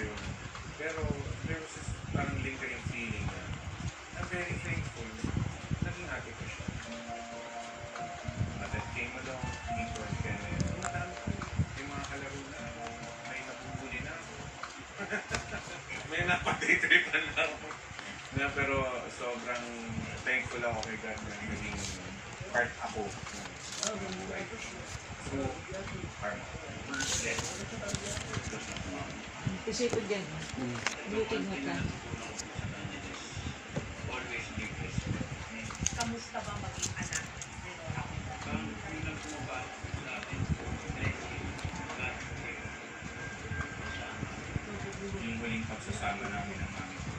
yun. Pero there was this parang lingering feeling na I'm very thankful. Naging happy ko siya. That came along, Nico and Kenneth. Madami ko. Yung mga kalaro na may nabubuli na ako. May napatay-tripan na ako. Na, pero sobrang thankful ako kay God na naging part ako ng buhay ko siya. So, parang Kasi ko dyan, looking mo ka. always give respect. Kamusta ba maging anak? Yung huling pagsasama namin ng mami ko,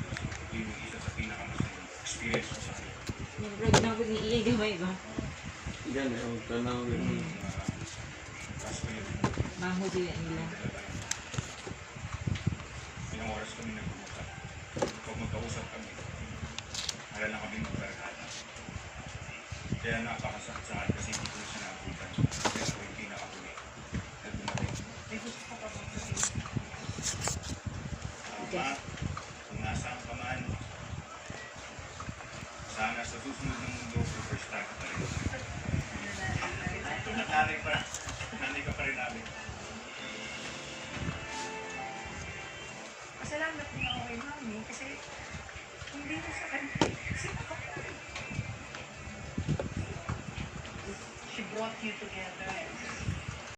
yung isa sa pinakamasayang experience ko sa akin. Yung vlog na ako ni gamay ba? Yan, huwag ka na ulit. Tapos ko yun, Maho din nila. ilang oras kami nag-uusap. Pag magkausap kami, wala lang kami magbarkada. Kaya napakasakit sa akin kasi hindi ko na siya naabutan. Kaya ako yung pinakahuli na dumating. May gusto ka pa bang sabihin? Ma,